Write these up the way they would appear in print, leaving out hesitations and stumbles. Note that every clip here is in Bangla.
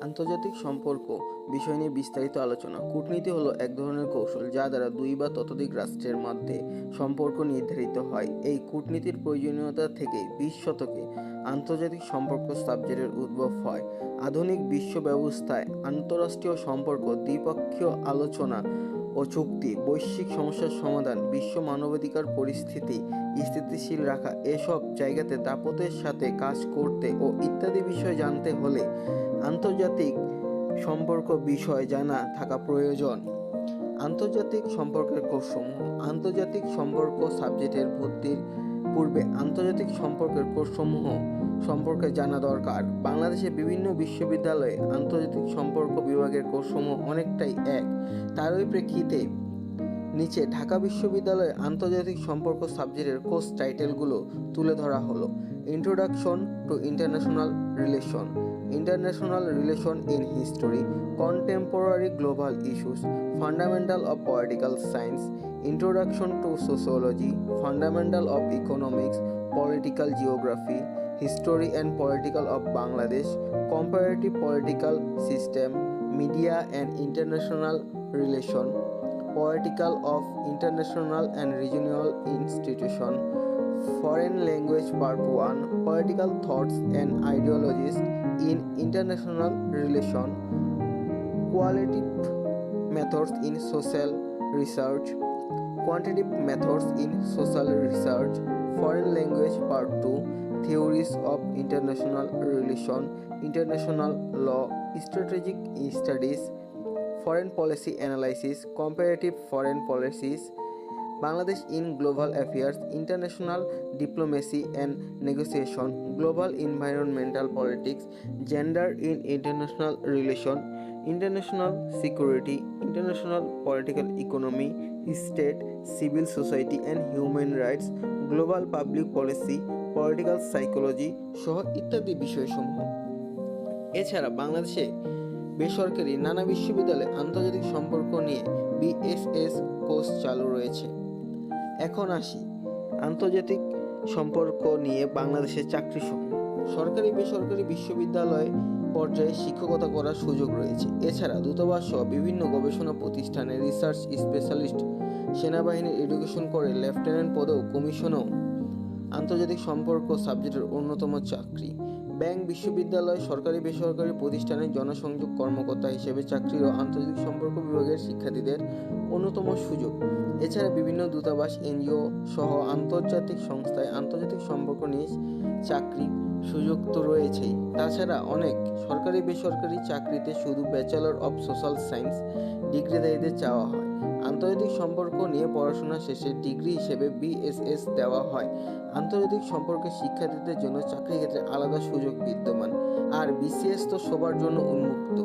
আন্তর্জাতিক সম্পর্ক বিষয় নিয়ে বিস্তারিত আলোচনা। কূটনীতি হলো এক ধরনের কৌশল যা দ্বারা দুই বা ততোধিক রাষ্ট্রের মধ্যে সম্পর্ক নির্ধারিত হয়। এই কূটনীতির প্রয়োজনীয়তা থেকেই 20 শতকে আন্তর্জাতিক সম্পর্ক সাবজেক্টের উদ্ভব হয়। আধুনিক বিশ্ব ব্যবস্থায় আন্তঃরাষ্ট্রীয় সম্পর্ক, দ্বিপক্ষীয় আলোচনা ও চুক্তি, বৈশ্বিক সমস্যার সমাধান, বিশ্ব মানবাধিকার পরিস্থিতি স্থিতিশীল রাখা, এসব জায়গাতে দাপটের সাথে কাজ করতে ও ইত্যাদি বিষয় জানতে হলে আন্তর্জাতিক সম্পর্ক বিষয় জানা থাকা প্রয়োজন। আন্তর্জাতিক সম্পর্কের কোর্সসমূহ। আন্তর্জাতিক সম্পর্ক সাবজেক্টের ভর্তির পূর্বে আন্তর্জাতিক সম্পর্কের কোর্সসমূহ সম্পর্কে জানা দরকার। বাংলাদেশের বিভিন্ন বিশ্ববিদ্যালয়ে আন্তর্জাতিক সম্পর্ক বিভাগের কোর্সসমূহ অনেকটাই এক। তারই প্রেক্ষিতে নিচে ঢাকা বিশ্ববিদ্যালয়ের আন্তর্জাতিক সম্পর্ক সাবজেক্টের কোর্স টাইটেলগুলো তুলে ধরা হলো। Introduction to international relation, International Relation in History, Contemporary Global Issues, Fundamental of Political Science, Introduction to Sociology, Fundamental of Economics, Political Geography, History and Political of Bangladesh, Comparative Political System, Media and International Relation, Political of International and Regional Institution, Foreign Language Part 1, Political Thoughts and Ideologies in International Relation, Qualitative Methods in Social Research, Quantitative Methods in Social Research, Foreign Language Part 2, Theories of International Relation, International Law, Strategic Studies, Foreign Policy Analysis, Comparative Foreign Policies, Bangladesh in Global Affairs, International Diplomacy and Negotiation, Global Environmental Politics, Gender in International Relation, International Security, International Political Economy, State, Civil Society and Human Rights, Global Public Policy, Political Psychology সহ ইত্যাদি বিষয়সমূহ। এছাড়া বাংলাদেশে বেসরকারি নানা বিশ্ববিদ্যালয়ে আন্তর্জাতিক সম্পর্ক নিয়ে BSS কোর্স চালু রয়েছে। এখন আসি আন্তর্জাতিক সম্পর্ক নিয়ে বাংলাদেশের চাকরি সমূহ। সরকারি বেসরকারি বিশ্ববিদ্যালয় পর্যায়ে শিক্ষকতা করার সুযোগ রয়েছে। এছাড়া দূতাবাস সহ বিভিন্ন গবেষণা প্রতিষ্ঠানে রিসার্চ স্পেশালিস্ট, সেনাবাহিনীর এডুকেশন করে লেফটেন্যান্ট পদেও কমিশনেও আন্তর্জাতিক সম্পর্ক সাবজেক্টের অন্যতম চাকরি। ব্যাংক, বিশ্ববিদ্যালয়, সরকারি বেসরকারি প্রতিষ্ঠানে জনসংযোগ কর্মকর্তা হিসেবে চাকরিও আন্তর্জাতিক সম্পর্ক বিভাগের শিক্ষার্থীদের অন্যতম সুযোগ। এছাড়া বিভিন্ন দূতাবাস, NGO সহ আন্তর্জাতিক সংস্থায় আন্তর্জাতিক সম্পর্ক নিয়ে চাকরি সুযোগ তো রয়েছেই। তাছাড়া অনেক সরকারি বেসরকারি চাকরিতে শুধু ব্যাচেলর অব সোশ্যাল সায়েন্স ডিগ্রিধারীদের চাওয়া হয়। আন্তর্জাতিক সম্পর্ক নিয়ে পড়াশোনা শেষে ডিগ্রি হিসেবে BSS দেওয়া হয়। আন্তর্জাতিক সম্পর্কের শিক্ষার্থীদের জন্য চাকরি ক্ষেত্রে আলাদা সুযোগ বিদ্যমান। আর BCS তো সবার জন্য উন্মুক্ত।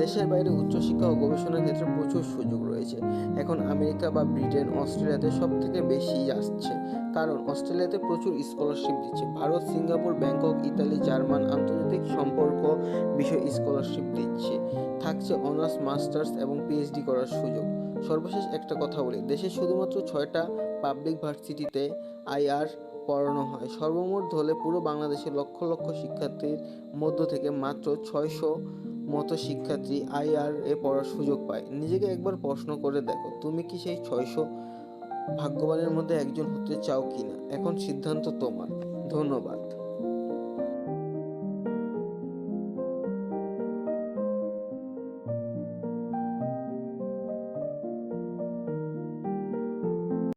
দেশের বাইরে উচ্চশিক্ষা ও গবেষণার ক্ষেত্রে প্রচুর সুযোগ রয়েছে। এখন আমেরিকা বা ব্রিটেন, অস্ট্রেলিয়াতে সব থেকে বেশি আসছে, কারণ অস্ট্রেলিয়াতে প্রচুর স্কলারশিপ দিচ্ছে। Bharat, Singapore, Bangkok, Italy, German আন্তর্জাতিক সম্পর্ক বিষয়ে স্কলারশিপ দিচ্ছে। থাকছে অনার্স, মাস্টার্স এবং PhD করার সুযোগ। সর্বশেষ একটা কথা বলি, দেশে শুধুমাত্র 6টা পাবলিক ভার্সিটিতে IR পড়ানো হয়। সর্বমোট ধরলে পুরো বাংলাদেশে লক্ষ লক্ষ শিক্ষার্থীর মধ্য থেকে মাত্র 600 মতো শিক্ষার্থী IR এ পড়ার সুযোগ পায়। নিজেকে একবার প্রশ্ন করে দেখো, তুমি কি সেই 600 ভাগ্যবানের মধ্যে একজন হতে চাও কিনা? এখন সিদ্ধান্ত তোমার। ধন্যবাদ।